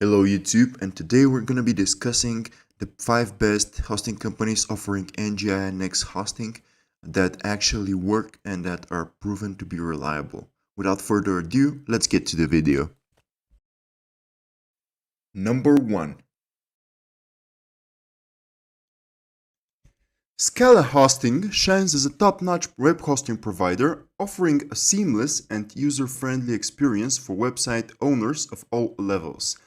Hello YouTube, and today we're going to be discussing the 5 best hosting companies offering NGINX hosting that actually work and that are proven to be reliable. Without further ado, let's get to the video. Number 1. ScalaHosting shines as a top-notch web hosting provider, offering a seamless and user-friendly experience for website owners of all levels.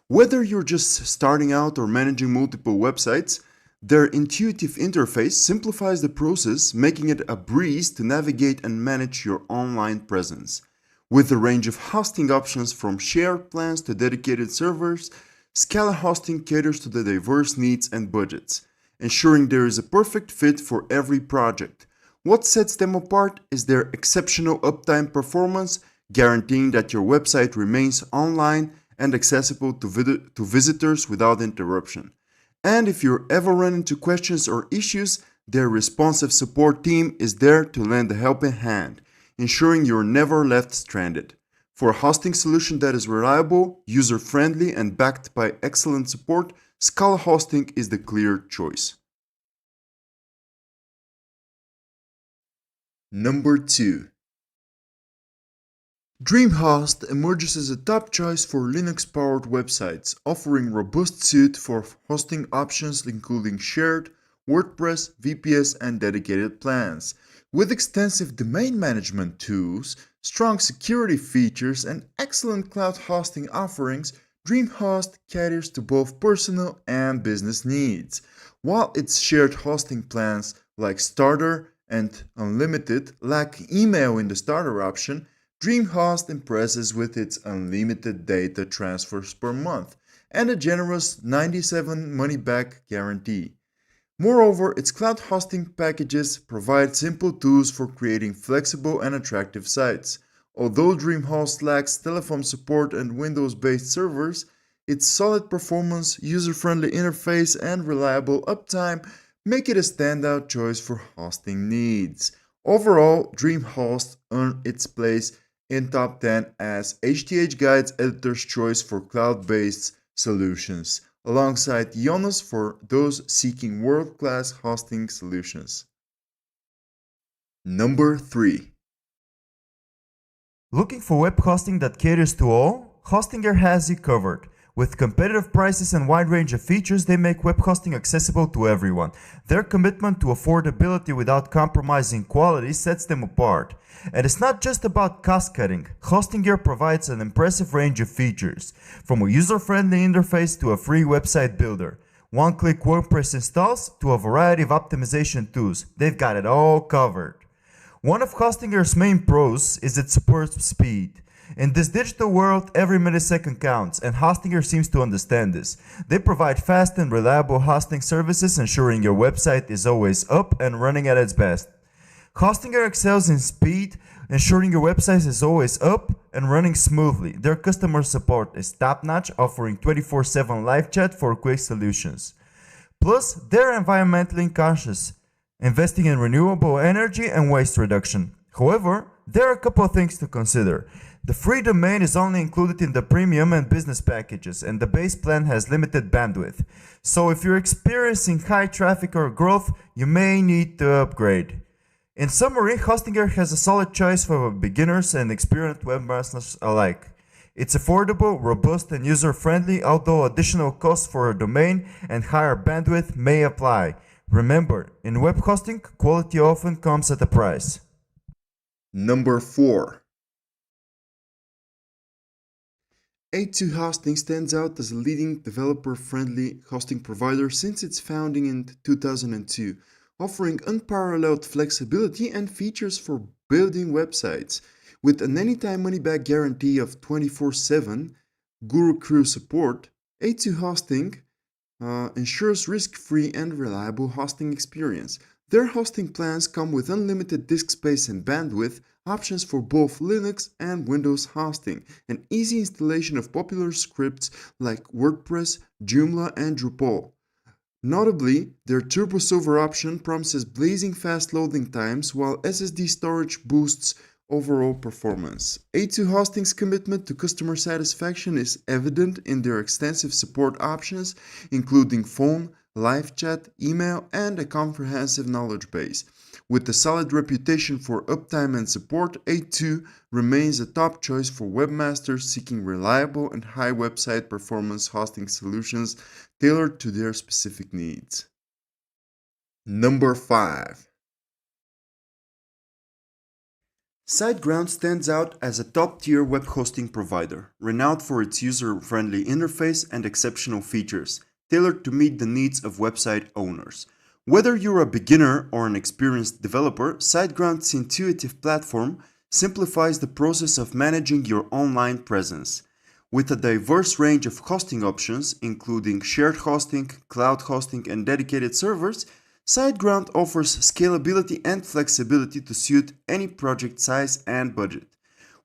Whether you're just starting out or managing multiple websites, their intuitive interface simplifies the process, making it a breeze to navigate and manage your online presence. With a range of hosting options from shared plans to dedicated servers, ScalaHosting caters to the diverse needs and budgets, ensuring there is a perfect fit for every project. What sets them apart is their exceptional uptime performance, guaranteeing that your website remains online and accessible to visitors without interruption. And if you ever run into questions or issues, their responsive support team is there to lend a helping hand, ensuring you're never left stranded. For a hosting solution that is reliable, user-friendly, and backed by excellent support, ScalaHosting is the clear choice. Number 2. DreamHost emerges as a top choice for Linux-powered websites, offering robust suite for hosting options including shared, WordPress, VPS, and dedicated plans. With extensive domain management tools, strong security features, and excellent cloud hosting offerings, DreamHost caters to both personal and business needs. While its shared hosting plans like Starter and Unlimited lack email in the Starter option, DreamHost impresses with its unlimited data transfers per month and a generous 97 money-back guarantee. Moreover, its cloud hosting packages provide simple tools for creating flexible and attractive sites. Although DreamHost lacks telephone support and Windows-based servers, its solid performance, user-friendly interface, and reliable uptime make it a standout choice for hosting needs. Overall, DreamHost earned its place in top 10 as HTH Guide's editor's choice for cloud-based solutions, alongside Ionos for those seeking world-class hosting solutions. Number 3. Looking for web hosting that caters to all? Hostinger has you covered. With competitive prices and wide range of features, they make web hosting accessible to everyone. Their commitment to affordability without compromising quality sets them apart. And it's not just about cost cutting. Hostinger provides an impressive range of features, from a user-friendly interface to a free website builder, one-click WordPress installs to a variety of optimization tools. They've got it all covered. One of Hostinger's main pros is its superb speed. In this digital world, every millisecond counts, and Hostinger seems to understand this. They provide fast and reliable hosting services, ensuring your website is always up and running at its best. Hostinger excels in speed, ensuring your website is always up and running smoothly. Their customer support is top-notch, offering 24/7 live chat for quick solutions. Plus, they're environmentally conscious, investing in renewable energy and waste reduction. However, there are a couple of things to consider. The free domain is only included in the premium and business packages, and the base plan has limited bandwidth. So if you're experiencing high traffic or growth, you may need to upgrade. In summary, Hostinger has a solid choice for beginners and experienced webmasters alike. It's affordable, robust, and user-friendly, although additional costs for a domain and higher bandwidth may apply. Remember, in web hosting, quality often comes at a price. Number 4. A2 Hosting stands out as a leading developer-friendly hosting provider since its founding in 2002, offering unparalleled flexibility and features for building websites. With an anytime money-back guarantee of 24/7 Guru Crew support, A2 Hosting ensures risk-free and reliable hosting experience. Their hosting plans come with unlimited disk space and bandwidth, options for both Linux and Windows hosting, and easy installation of popular scripts like WordPress, Joomla, and Drupal. Notably, their TurboServer option promises blazing fast loading times, while SSD storage boosts overall performance. A2 Hosting's commitment to customer satisfaction is evident in their extensive support options, including phone, live chat, email, and a comprehensive knowledge base. With a solid reputation for uptime and support, A2 remains a top choice for webmasters seeking reliable and high website performance hosting solutions tailored to their specific needs. Number 5. SiteGround stands out as a top-tier web hosting provider, renowned for its user-friendly interface and exceptional features, tailored to meet the needs of website owners. Whether you're a beginner or an experienced developer, SiteGround's intuitive platform simplifies the process of managing your online presence. With a diverse range of hosting options, including shared hosting, cloud hosting, and dedicated servers, SiteGround offers scalability and flexibility to suit any project size and budget.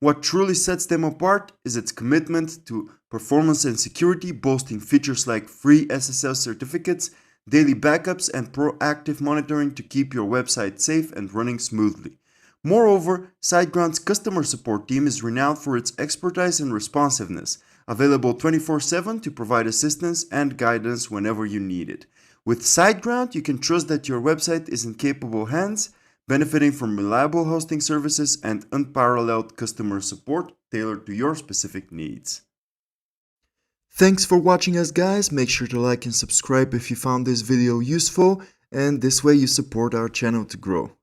What truly sets them apart is its commitment to performance and security, boasting features like free SSL certificates, daily backups, and proactive monitoring to keep your website safe and running smoothly. Moreover, SiteGround's customer support team is renowned for its expertise and responsiveness, available 24/7 to provide assistance and guidance whenever you need it. With SiteGround, you can trust that your website is in capable hands, benefiting from reliable hosting services and unparalleled customer support tailored to your specific needs. Thanks for watching us, guys. Make sure to like and subscribe if you found this video useful, and this way you support our channel to grow.